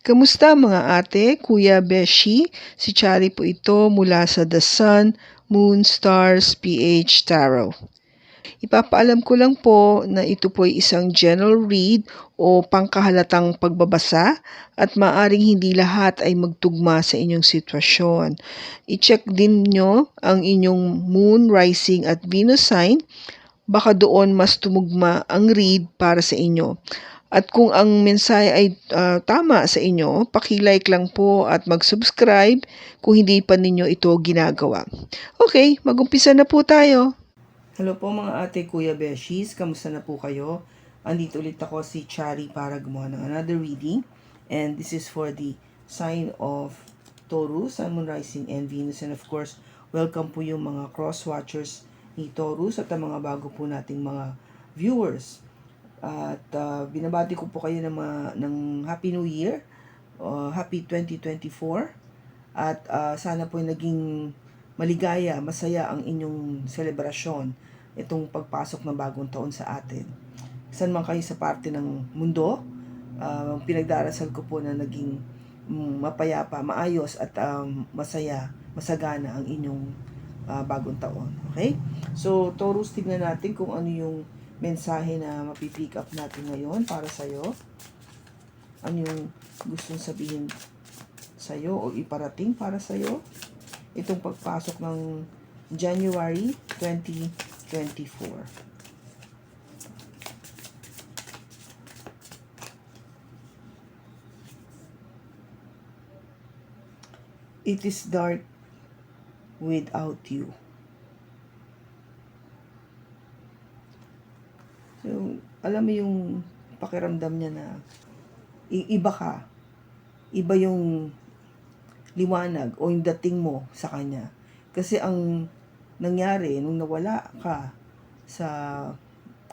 Kamusta mga ate, kuya, beshi? Si Chari po ito mula sa The Sun, Moon, Stars, PH Tarot. Ipapaalam ko lang po na ito po ay isang general read o pangkahalatang pagbabasa at maaring hindi lahat ay magtugma sa inyong sitwasyon. I-check din nyo ang inyong Moon, Rising at Venus sign. Baka doon mas tumugma ang read para sa inyo. At kung ang mensahe ay tama sa inyo, paki-like lang po at mag-subscribe kung hindi pa ninyo ito ginagawa. Okay, mag-umpisa na po tayo. Hello po mga ate, kuya, beshies. Kamusta na po kayo? Andito ulit ako si Chari para gumawa ng another reading. And this is for the sign of Taurus, Sun, Moon, Rising, and Venus. And of course, welcome po yung mga cross-watchers ni Taurus at ang mga bago po nating mga viewers. At binabati ko po kayo ng Happy New Year, Happy 2024. At sana po naging maligaya, masaya ang inyong selebrasyon, itong pagpasok ng bagong taon sa atin. Saan man kayo sa parte ng mundo, pinagdarasal ko po na naging mapayapa, maayos at masaya, masagana ang inyong bagong taon. Okay? So, Taurus, tignan natin kung ano yung mensahe na mapipick up natin ngayon para sa'yo. Ano yung gustong sabihin sa'yo o iparating para sa'yo. Itong pagpasok ng January 2024. It is dark without you. So, alam mo yung pakiramdam niya na iba ka. Iba yung liwanag o yung dating mo sa kanya. Kasi ang nangyari nung nawala ka sa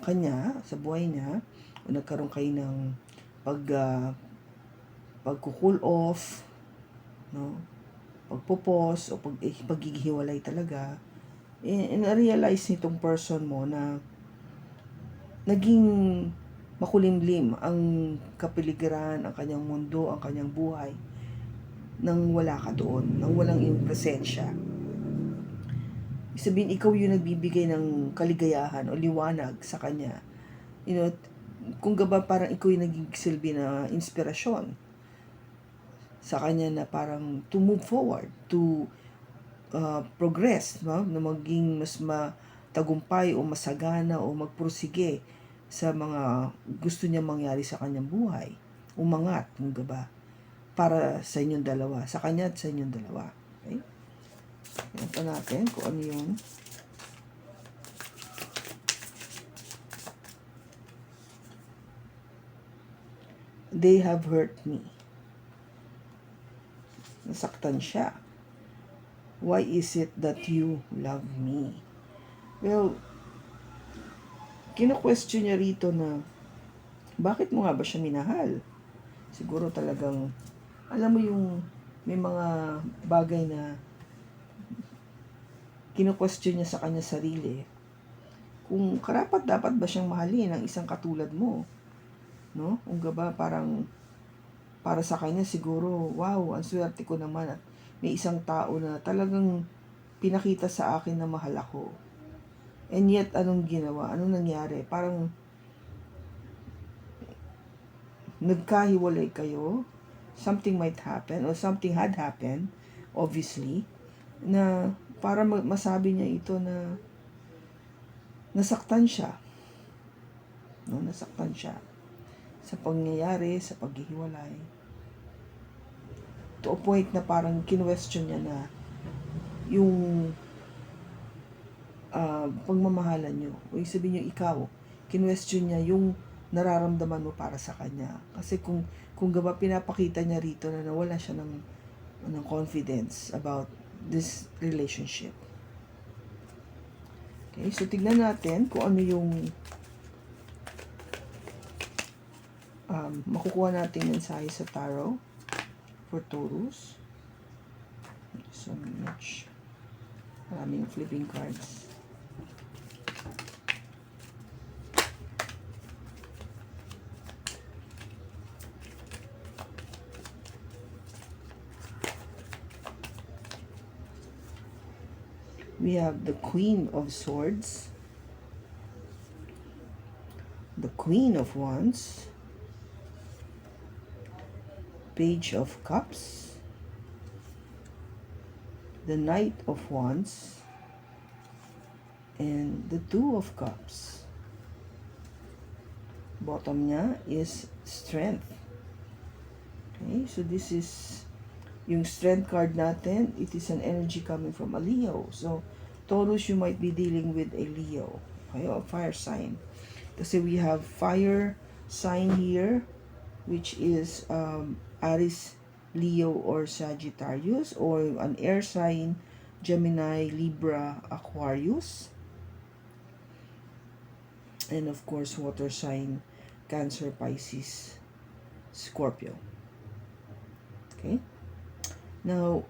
kanya, sa buhay niya, o nagkaroon kayo ng pagko-cool off, no? Pagpupos o paghihiwalay talaga. Na-realize nitong person mo na naging makulimlim ang kapaligiran, ang kanyang mundo, ang kanyang buhay nang wala ka doon, nang walang iyong presensya. Sabihin, ikaw yung nagbibigay ng kaligayahan o liwanag sa kanya. You know, kung gaba parang ikaw yung naging silbi na inspirasyon sa kanya na parang to move forward, to progress, no? Na maging mas matagumpay o masagana o magprosige sa mga gusto niya mangyari sa kanyang buhay. Umangat, kung gaba, para sa inyong dalawa, sa kanya at sa inyong dalawa. Okay? Yan pa natin kung ano yung they have hurt me. Nasaktan siya. Why is it that you love me? Well, kino-question niya rito na bakit mo nga ba siya minahal? Siguro talagang, alam mo yung may mga bagay na kino-question niya sa kanya sarili. Kung karapat dapat ba siyang mahalin ng isang katulad mo? No? Kung ba parang para sa kanya siguro, wow, ang swerte ko naman at may isang tao na talagang pinakita sa akin na mahal ako. And yet, anong ginawa? Anong nangyari? Parang nagkahiwalay kayo, something might happen or something had happened, obviously, na para masabi niya ito na nasaktan siya. No, nasaktan siya sa pangyayari, sa paghihiwalay. To a point na parang kinwestiyon niya na yung pagmamahalan niyo. O sabihin niyo ikaw, kinwestiyon niya yung nararamdaman mo para sa kanya. Kasi kung gaba pinapakita niya rito na nawala siya ng confidence about this relationship. Okay, so tignan natin kung ano yung makukuha natin mensahe sa tarot for Taurus. So much. Maraming flipping cards. we have the Queen of Swords, the Queen of Wands, Page of Cups, the Knight of Wands, and the Two of Cups. Bottom niya is Strength. Okay, so this is yung Strength card natin. It is an energy coming from a Leo. So, Taurus, you might be dealing with a Leo. Okay, or fire sign. Kasi we have fire sign here, which is Aries, Leo, or Sagittarius, or an air sign, Gemini, Libra, Aquarius, and of course water sign, Cancer, Pisces, Scorpio. Okay, now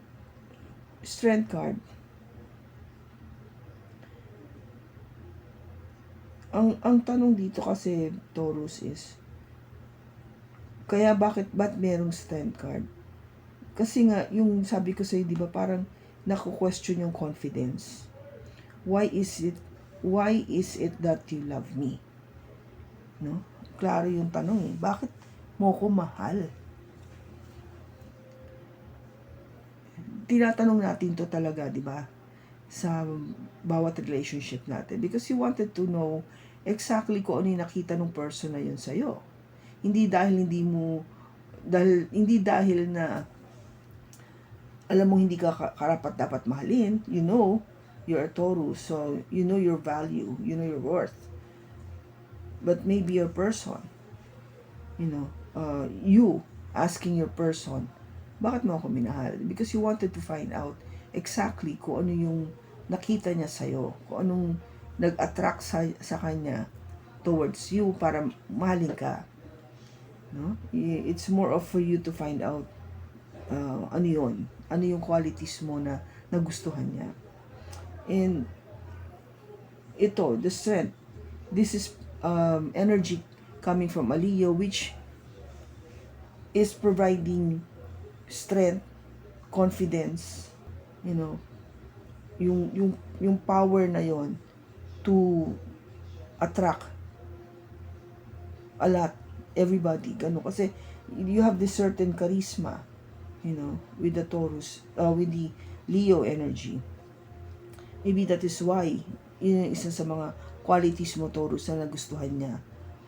Strength card. Ang tanong dito kasi, Taurus, is kaya ba't merong Strength card? Kasi nga, yung sabi ko sa'yo, di ba, parang naku-question yung confidence. Why is it that you love me? No? Klaro yung tanong eh. Bakit mo ko mahal? Tinatanong natin to talaga, di ba? Sa bawat relationship natin. Because you wanted to know exactly kung ano yung nakita ng person na yun sa'yo. Hindi dahil na alam mo hindi ka karapat dapat mahalin. You know, you're a Taurus, so you know your value, you know your worth. But maybe your person, you asking your person, bakit mo ako minahal? Because you wanted to find out exactly kung ano yung nakita niya sa'yo, kung anong nag-attract sa kanya towards you para mahalin ka. No? It's more of for you to find out ano yung qualities mo na nagustuhan niya. And ito, the Strength, this is energy coming from a Leo, which is providing strength, confidence, yung power na yon to attract a lot, everybody, ganun. Kasi you have this certain charisma, with the Taurus, with the Leo energy. Maybe that is why, yun yung isa sa mga qualities mo, Taurus, na nagustuhan niya.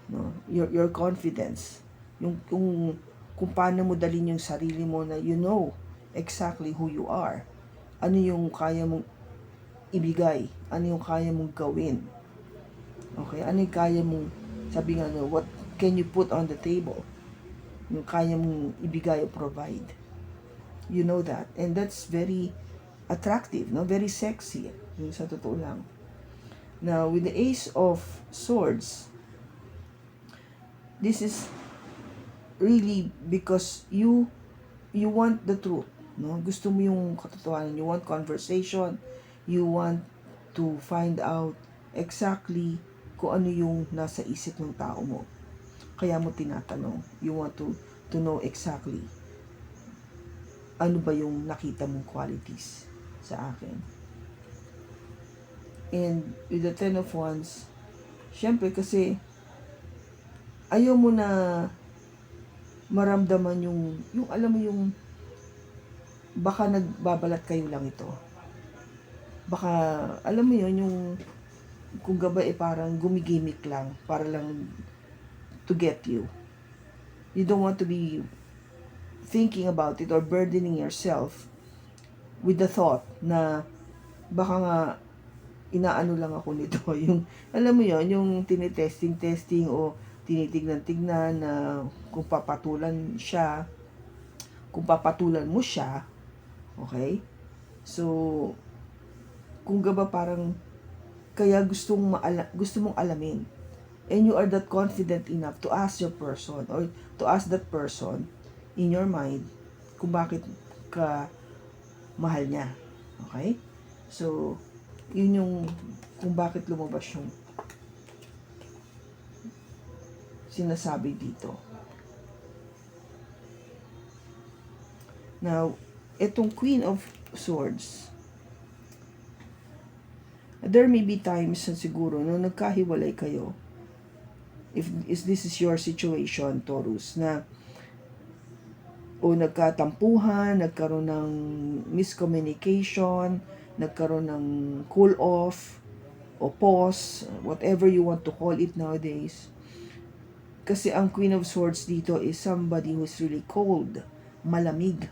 No? Your confidence. Kung paano mo dalhin yung sarili mo na you know exactly who you are. Ano yung kaya mong ibigay? Ano yung kaya mong gawin? Okay? Ano yung kaya mong, sabi nga, what can you put on the table? Yung kaya mong ibigay o provide. You know that. And that's very attractive, no? Very sexy. Yung sa totoo lang. Now, with the Ace of Swords, this is really because you want the truth, no? Gusto mo yung katotohanan, you want conversation, you want to find out exactly kung ano yung nasa isip ng tao mo. Kaya mo tinatanong, you want to know exactly ano ba yung nakita mong qualities sa akin. And with the Ten of Wands, syempre kasi ayaw mo na maramdaman yung alam mo yung baka nagbabalat kayo lang ito. Baka alam mo yun, yung kung gabay parang gumigimik lang para lang to get you. You don't want to be thinking about it or burdening yourself with the thought na baka nga inaano lang ako nito. Yung alam mo yun, yung tinitesting o tinitignan-tignan na kung papatulan mo siya, okay? So, kung gaba parang kaya gusto mong alamin, and you are that confident enough to ask your person or to ask that person in your mind kung bakit ka mahal niya. Okay? So, yun yung kung bakit lumabas yung sinasabi dito. Now, itong Queen of Swords, there may be times na siguro no nagkahiwalay kayo, if this is your situation, Taurus, na o nagkatampuhan, nagkaroon ng miscommunication, nagkaroon ng cool off o pause, whatever you want to call it nowadays. Kasi ang Queen of Swords dito is somebody who's really cold, malamig.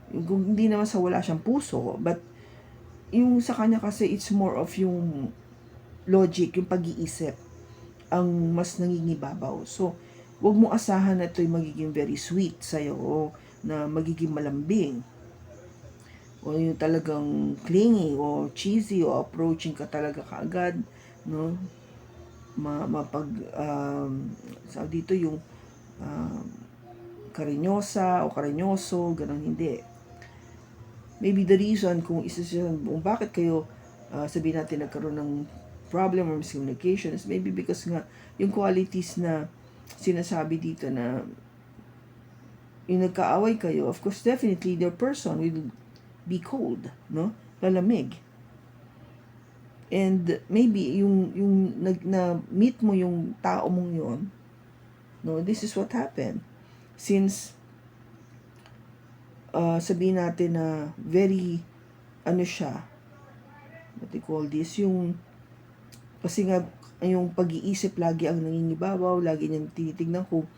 Kung hindi naman sa wala siyang puso, but yung sa kanya kasi it's more of yung logic, yung pag-iisip ang mas nangingibabaw. So, wag mo asahan na ito'y magiging very sweet sa'yo o na magiging malambing o yung talagang clingy o cheesy o approaching ka talaga kaagad, no? Sa dito yung karinyosa o karinyoso, ganun, hindi. Maybe the reason kung bakit kayo sabihin natin nagkaroon ng problem or miscommunication is maybe because nga yung qualities na sinasabi dito na yung nagkaaway kayo, of course definitely their person will be cold, no? Lalamig. And maybe yung na meet mo yung tao mong yon, no, this is what happened. Since sabihin natin na very siya, what they call this, yung kasi nga yung pag-iisip lagi ang nangingibabaw, lagi niyang tinitingnan kung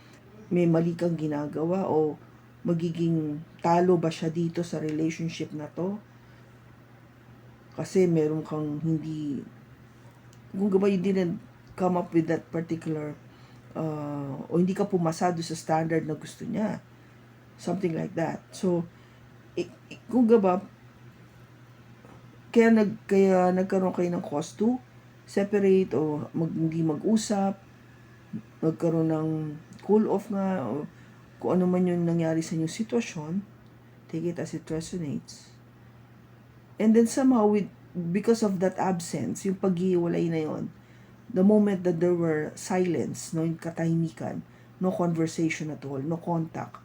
may mali kang ginagawa o magiging talo ba siya dito sa relationship na to. Kasi meron kang hindi, kung you didn't come up with that particular o hindi ka pumasado sa standard na gusto niya, something like that. So kung kaya nagkaroon kayo ng cause to separate o hindi mag-usap, magkaroon ng cool off nga o kung ano man yung nangyari sa inyong sitwasyon, take it as it resonates. And then somehow, because of that absence, yung paghiwalay na yon, the moment that there were silence, no, yung katahimikan, no conversation at all, no contact,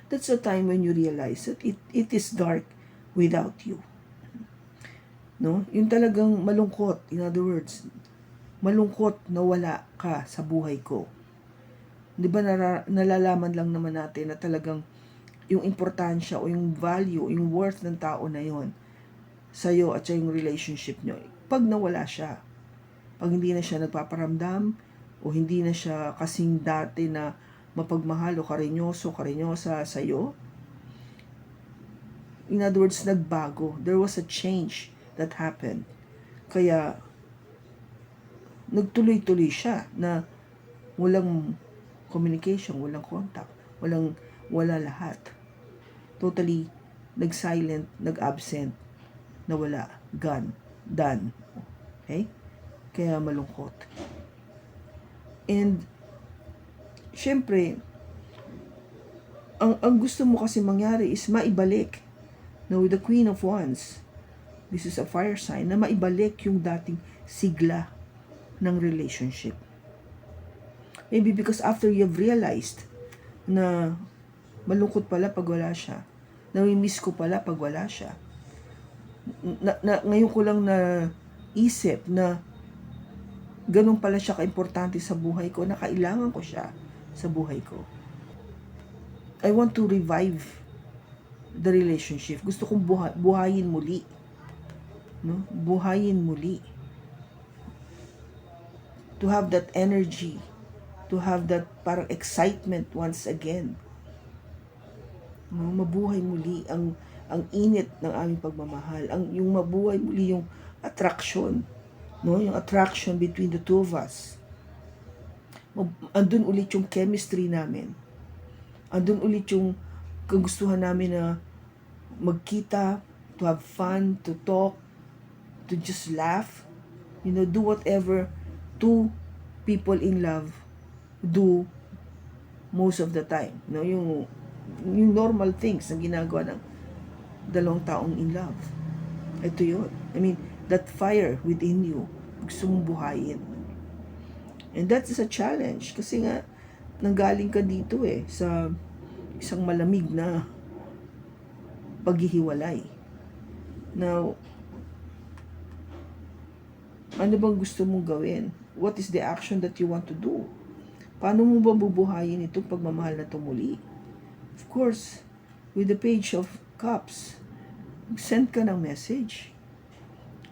that's the time when you realize that it is dark without you. No? Yung talagang malungkot, in other words, malungkot na wala ka sa buhay ko. Di ba nalalaman lang naman natin na talagang yung importansya o yung value, yung worth ng tao na yon sa'yo at sa yung relationship nyo, pag nawala siya, pag hindi na siya nagpaparamdam o hindi na siya kasing dati na mapagmahal o karinyosa sa'yo, in other words, nagbago. There was a change that happened. Kaya nagtuloy-tuloy siya na walang communication, walang contact, wala lahat. Totally nag-silent, nag-absent, nawala, gone, done. Okay? Kaya malungkot. And syempre, ang gusto mo kasi mangyari is maibalik. Now, with the Queen of Wands, this is a fire sign, na maibalik yung dating sigla ng relationship. Maybe because after you've realized na malungkot pala pag wala siya, nami-miss ko pala pag wala siya, ngayon ko lang na isip na ganun pala siya kaimportante sa buhay ko, na kailangan ko siya sa buhay ko. I want to revive the relationship. Gusto kong buhayin muli. No? Buhayin muli. To have that energy. To have that parang excitement once again. No? Mabuhay muli ang init ng aming pagmamahal. Yung mabuhay muli yung attraction. No? Yung attraction between the two of us. Andun ulit yung chemistry namin. Andun ulit yung kagustuhan namin na magkita, to have fun, to talk, to just laugh, do whatever two people in love do most of the time. Yung normal things na ginagawa ng dalawang taong in love. Ito yun. I mean, that fire within you, gusto mong buhayin. And that is a challenge. Kasi nga, nanggaling ka dito sa isang malamig na paghihiwalay. Now, Ano bang gusto mong gawin? What is the action that you want to do? Paano mo ba bubuhayin itong pagmamahal na tumuli? Of course, with the Page of Cups, send ka ng message.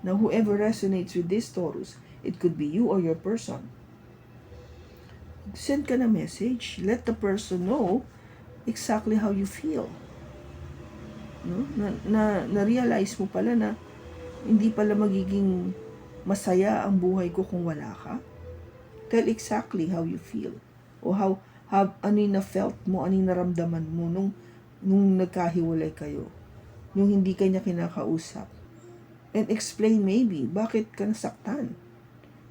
Now, whoever resonates with this, Taurus, it could be you or your person. Send ka ng message. Let the person know exactly how you feel. No? Na-realize mo pala na hindi pala magiging masaya ang buhay ko kung wala ka. Tell exactly how you feel. O ano yung na-felt mo, ano yung naramdaman mo nung nagkahiwalay kayo. Nung hindi ka niya kinakausap. And explain maybe, bakit ka nasaktan?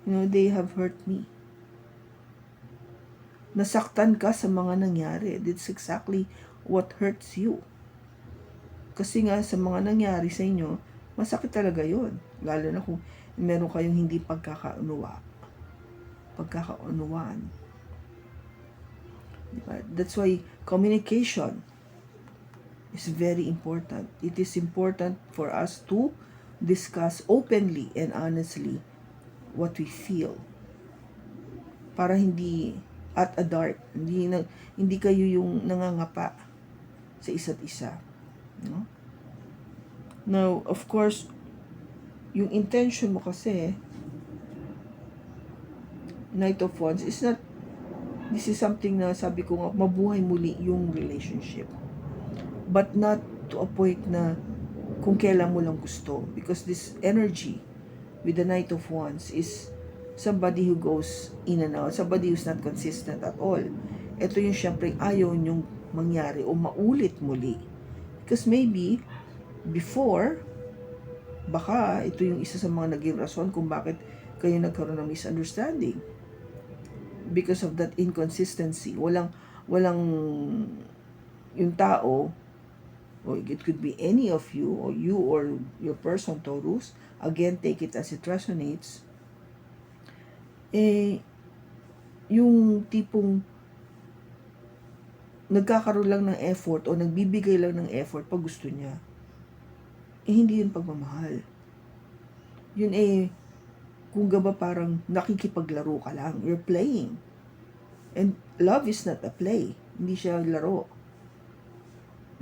They have hurt me. Nasaktan ka sa mga nangyari. That's exactly what hurts you. Kasi nga sa mga nangyari sa inyo, masakit talaga yon. Lalo na kung meron kayong hindi pagkakaunawaan. Diba? That's why communication is very important. It is important for us to discuss openly and honestly what we feel. Para hindi at a dark, hindi kayo yung nangangapa sa isa't isa. No? Now, of course, yung intention mo kasi, Knight of Wands, is not, this is something na sabi ko nga, mabuhay muli yung relationship. But not to a point na kung kailan mo lang gusto. Because this energy with the Knight of Wands is somebody who goes in and out, somebody who's not consistent at all. Ito yung syempre ayaw nyong mangyari o maulit muli. Because maybe, before, baka ito yung isa sa mga naging rason kung bakit kayo nagkaroon ng misunderstanding. Because of that inconsistency. Walang yung tao, or it could be any of you or your person, Taurus, again, take it as it resonates, yung tipong nagkakaroon lang ng effort o nagbibigay lang ng effort pag gusto niya, hindi yun pagmamahal. Yun kung gaba parang nakikipaglaro ka lang. You're playing. And love is not a play. Hindi siya laro.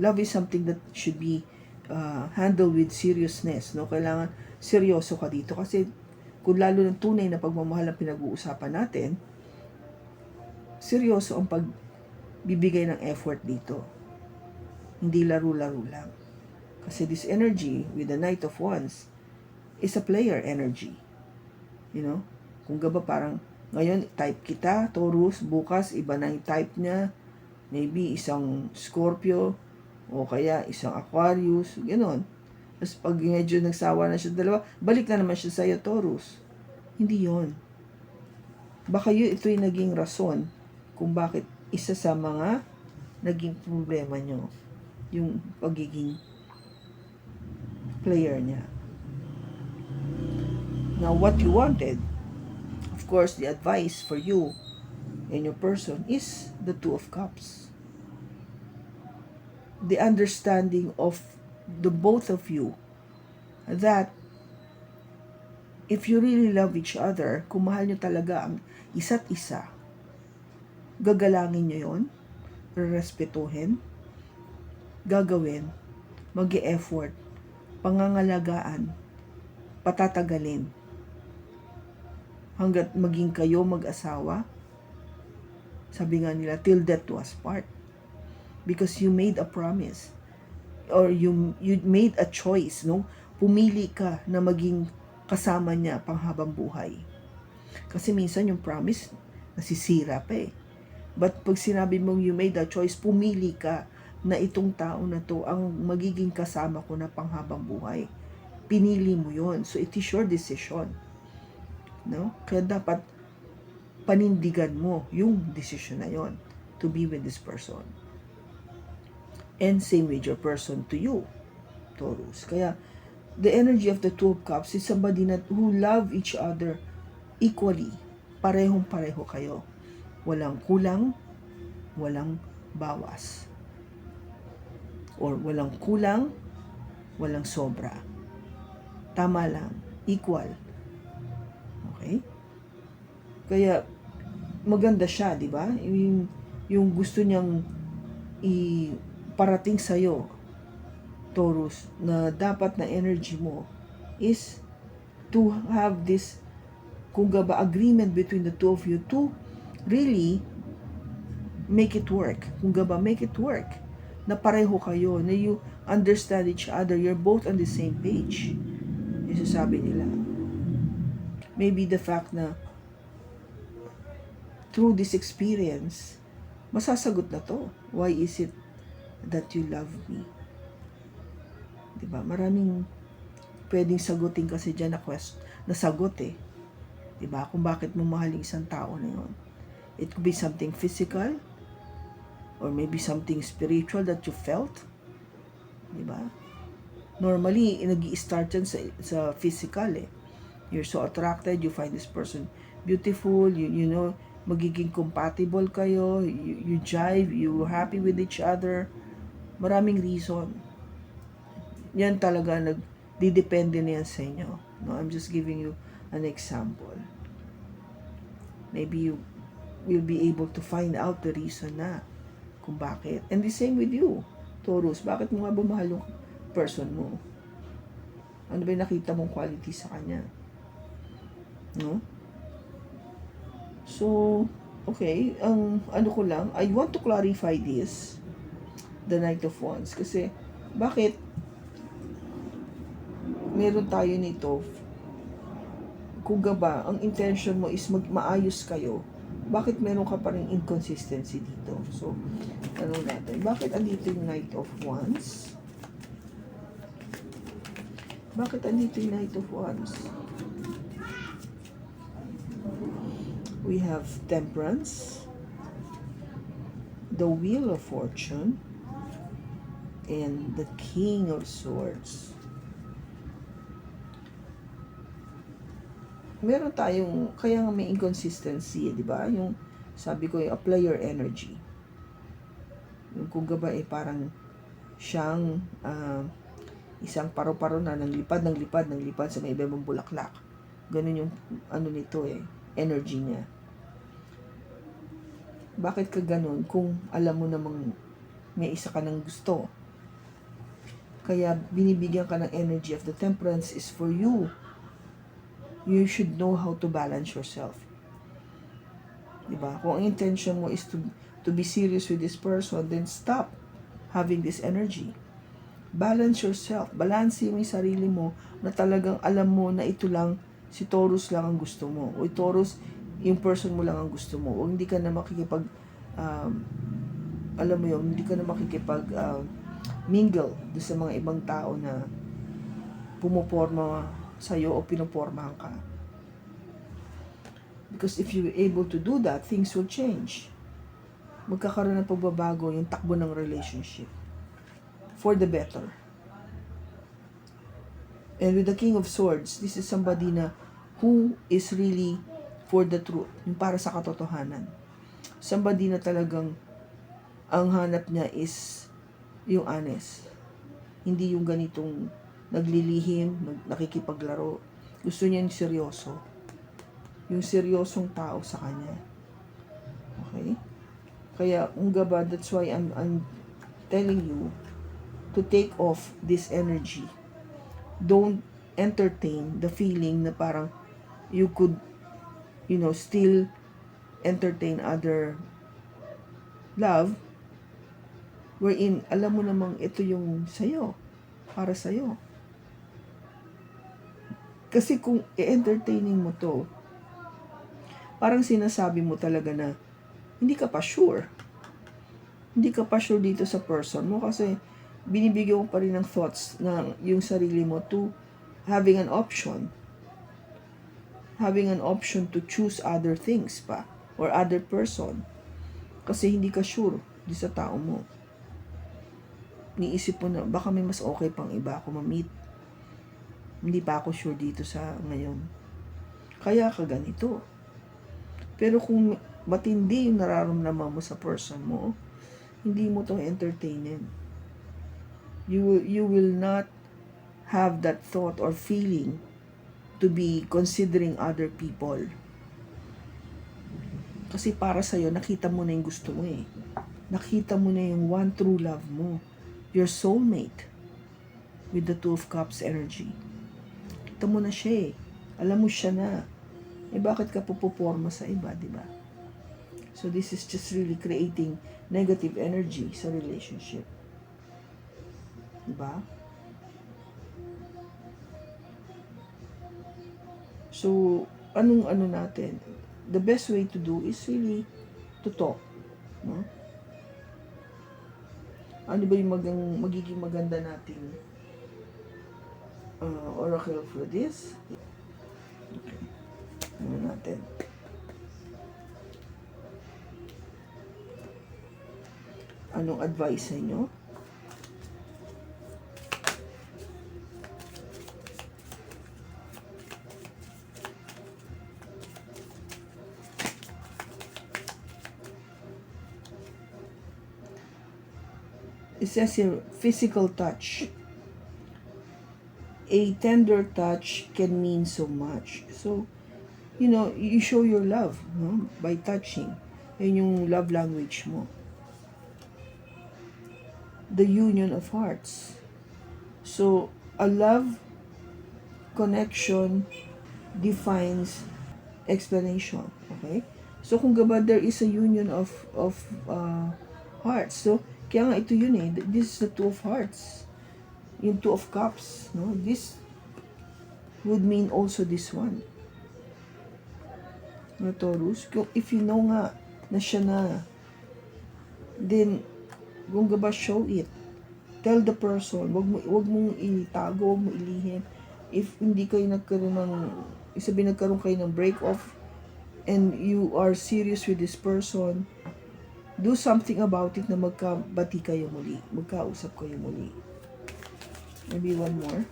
Love is something that should be handled with seriousness. No? Kailangan seryoso ka dito. Kasi kung lalo ng tunay na pagmamahal ang pinag-uusapan natin, seryoso ang pagbibigay ng effort dito. Hindi laro-laro lang. Kasi this energy with the Knight of Wands is a player energy. Kung gaba parang ngayon type kita, Taurus, bukas iba na yung type niya. Maybe isang Scorpio o kaya isang Aquarius, gano'n. Tapos pag medyo nagsawa na siya dalawa, balik na naman siya sa'yo, Taurus. Hindi yon. Baka ito yung naging rason kung bakit isa sa mga naging problema nyo, yung pagiging player niya. Now, what you wanted, of course, the advice for you and your person is the Two of Cups. The understanding of the both of you that if you really love each other, kung mahal nyo talaga ang isa't isa, gagalangin nyo yun, respetuhin, gagawin, mag-e-effort, pangangalagaan, patatagalin, hanggat maging kayo mag-asawa. Sabi nga nila, till death do us part. Because you made a promise. Or you made a choice, no? Pumili ka na maging kasama niya panghabang buhay. Kasi minsan yung promise, nasisira pa eh. But pag sinabi mong you made a choice, pumili ka na itong tao na to ang magiging kasama ko na panghabang buhay. Pinili mo yon. So it is your decision. No? Kaya dapat panindigan mo yung decision na yon to be with this person. And same with your person to you, Taurus. Kaya the energy of the Two of Cups is somebody who love each other equally. Parehong-pareho kayo. Walang kulang, walang bawas. Or walang kulang, walang sobra. Tama lang, equal. Okay? Kaya, maganda siya, di ba? Yung gusto niyang iparating sa'yo, Taurus, na dapat na energy mo is to have this, kung ba, agreement between the two of you to really make it work. Kung ba, make it work. Na pareho kayo, na you understand each other, you're both on the same page. Yung sasabi nila. Maybe the fact na through this experience, masasagot na to. Why is it that you love me? Diba? Maraming pwedeng sagutin kasi dyan na sagot eh. Diba? Kung bakit mo mahal yung isang tao na yun. It could be something physical, or maybe something spiritual that you felt. Diba? Normally, nag-i-start yan sa physical eh. You're so attracted, you find this person beautiful, you know, magiging compatible kayo, you jive, you happy with each other. Maraming reason. Yan talaga nagdidepende na yan sa inyo. No, I'm just giving you an example. Maybe you will be able to find out the reason na kung bakit. And the same with you, Taurus. Bakit mo nga bumahal yung person mo? Ano ba yung nakita mong quality sa kanya? No? So, okay, ano ko lang, I want to clarify this, the Knight of Wands, kasi bakit meron tayo nito, kung ba, ang intention mo is maayos kayo, bakit meron ka pa rin inconsistency dito? So, ano natin, bakit andito yung Knight of Wands? Bakit andito yung Knight of Wands? We have Temperance, the Wheel of Fortune, and the King of Swords. Meron tayong, kaya nga may inconsistency, di ba? Yung, sabi ko, apply your energy. Yung kung ba parang siyang isang paro-paro na ng lipad sa may ibang bulaklak. Ganun yung ano nito energy niya. Bakit ka ganun kung alam mo namang may isa ka ng gusto? Kaya binibigyan ka ng energy of the Temperance is for you. You should know how to balance yourself. Diba? Kung ang intention mo is to be serious with this person, then stop having this energy. Balance yourself. Balansin mo yung sarili mo na talagang alam mo na ito lang, si Taurus lang ang gusto mo. O Taurus, yung person mo lang ang gusto mo. O hindi ka na makikipag, alam mo yun, hindi ka na makikipag mingle sa mga ibang tao na pumuporma sa'yo o pinupormahan ka. Because if you're able to do that, things will change. Magkakaroon ng pagbabago yung takbo ng relationship for the better. And with the King of Swords, this is somebody na who is really for the truth, yung para sa katotohanan. Somebody na talagang ang hanap niya is yung honest. Hindi yung ganitong naglilihim, nakikipaglaro. Gusto niya yung seryoso. Yung seryosong tao sa kanya. Okay? Kaya, ba, that's why I'm telling you to take off this energy. Don't entertain the feeling na parang you could, still entertain other love wherein alam mo namang ito yung sa'yo, para sa'yo. Kasi kung i-entertaining mo to, parang sinasabi mo talaga na hindi ka pa sure. Hindi ka pa sure dito sa person mo kasi binibigyan mo pa rin ng thoughts na yung sarili mo to having an option. Having an option to choose other things pa or other person. Kasi hindi ka sure di sa tao mo. Niisip mo na baka may mas okay pang iba ako ma-meet. Hindi pa ako sure dito sa ngayon. Kaya ka ganito. Pero kung matindi yung nararamdaman mo sa person mo, hindi mo itong entertainin. You will not have that thought or feeling to be considering other people. Kasi para sa'yo, nakita mo na yung gusto mo eh. Nakita mo na yung one true love mo. Your soulmate. With the Two of Cups energy. Kita mo na siya eh. Alam mo siya na. Eh bakit ka pupuporma sa iba, di ba? So this is just really creating negative energy sa relationship. Di ba? So, anong natin? The best way to do is really to talk. No? Ano ba yung magiging maganda nating oracle for this? Okay. Ano natin? Anong advice sa inyo? It says here, physical touch. A tender touch can mean so much. So, you know, you show your love, no? By touching. Yan yung love language mo. The union of hearts. So, a love connection defines explanation. Okay? So, kung gaba there is a union of hearts. So, kaya nga ito yun eh. This is the Two of Hearts. Yung Two of Cups. No? This would mean also this one. No, Taurus. If you know nga na siya na, then, kung gaba show it. Tell the person. Wag mong itago, wag mong ilihim. If hindi kayo nagkaroon nagkaroon kayo ng break off and you are serious with this person, do something about it na magkabati kayo muli. Magkausap kayo muli. Maybe one more.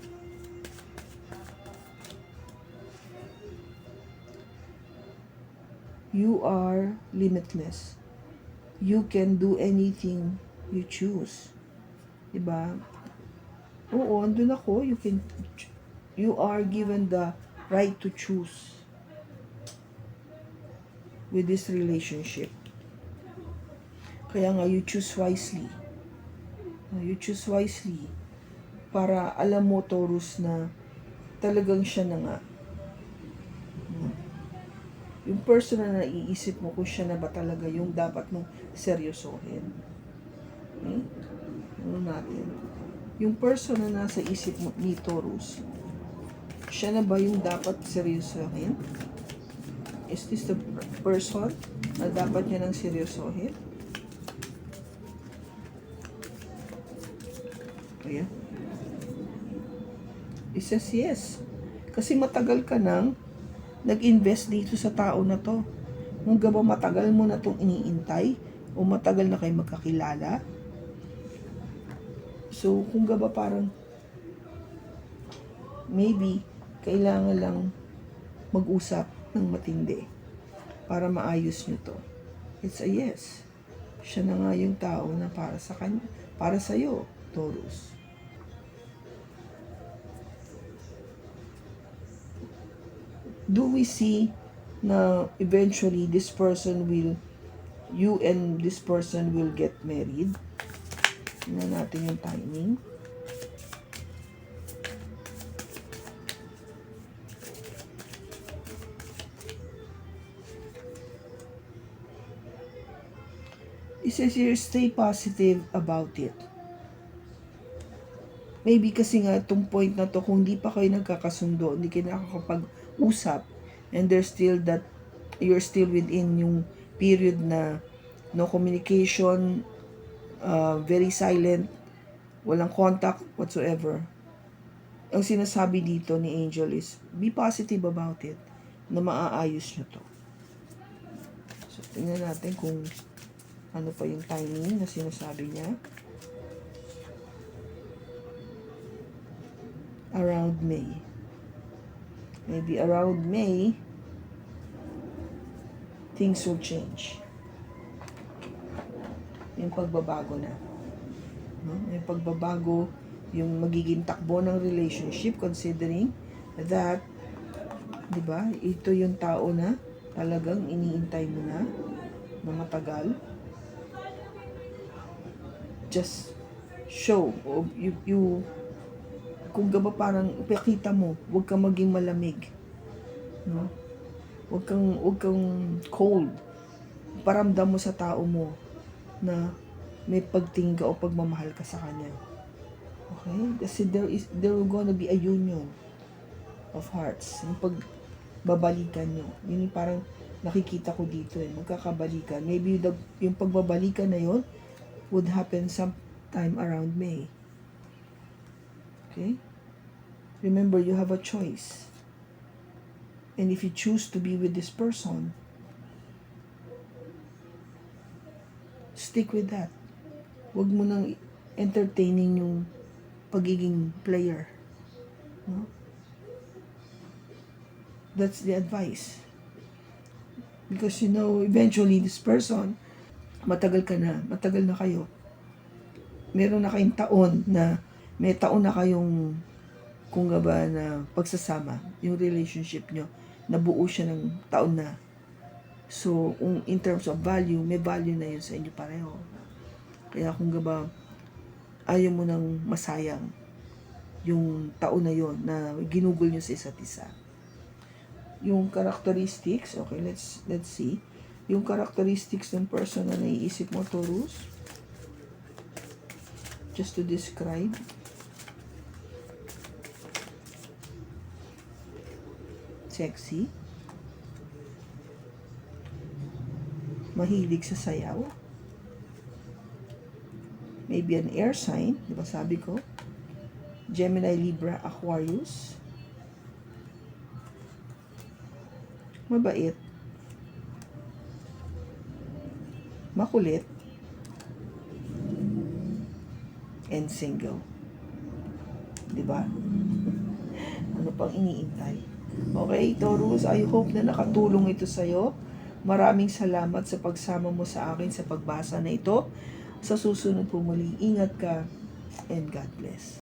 You are limitless. You can do anything you choose. Diba? Oo, andun ako. You are given the right to choose with this relationship. Kaya nga, you choose wisely. You choose wisely para alam mo, Taurus, na talagang siya na nga. Yung person na naiisip mo kung siya na ba talaga yung dapat mong seryosohin. Okay? Ano natin? Yung person na nasa isip mo ni Taurus, siya na ba yung dapat seryosohin? Is this the person na dapat niya nang seryosohin? Ayan. It says yes. Kasi matagal ka nang nag-invest dito sa tao na to. Kung ba matagal mo na itong iniintay o matagal na kayo magkakilala. So, kung ba parang maybe kailangan lang mag-usap ng matindi para maayos nyo to. It's a yes. Siya na nga yung tao na para sa kanya, para sa'yo, Taurus. Do we see na eventually this person you and this person will get married? Tingnan natin yung timing. It says here, stay positive about it. Maybe kasi nga itong point na to, kung di pa kayo nagkakasundo, hindi kayo nakakapag-usap, and there's still that, you're still within yung period na no communication, very silent, walang contact whatsoever. Ang sinasabi dito ni Angel is, be positive about it, na maaayos nyo to. So, tingnan natin kung ano pa yung timing na sinasabi niya. Around May. Maybe around May, things will change. Yung pagbabago na. No? Yung pagbabago, yung magiging takbo ng relationship, considering that Di ba? Ito yung tao na talagang iniintay mo na matagal. Just show. O kung gaba parang ipakita mo, huwag kang maging malamig. No? Huwag kang cold. Paramdam mo sa tao mo na may pagtingin ka o pagmamahal ka sa kanya. Okay? Kasi there will gonna be a union of hearts. Yung pagbabalikan nyo. Yun yung parang nakikita ko dito magkakabalikan. Maybe yung pagbabalikan na yun would happen sometime around May. Okay? Remember, you have a choice. And if you choose to be with this person, stick with that. Huwag mo nang entertaining yung pagiging player. No? That's the advice. Because eventually this person, matagal na kayo. Meron na kayong may taon na kayong kung nga ba na pagsasama, yung relationship nyo, nabuo siya ng taon na. So, in terms of value, may value na yun sa inyo pareho. Kaya kung nga ba, ayaw mo nang masayang yung taon na yon na ginugol nyo sa isa't isa. Yung characteristics, okay, let's see. Yung characteristics ng person na naiisip mo, Taurus. Just to describe. Sexy. Mahilig sa sayaw. Maybe an air sign, di ba sabi ko? Gemini, Libra, Aquarius. Mabait. Makulit. And single. Di ba? Ano pang iniintay? Okay, Taurus, I hope na nakatulong ito sa'yo. Maraming salamat sa pagsama mo sa akin sa pagbasa na ito. Sa susunod po muli, ingat ka and God bless.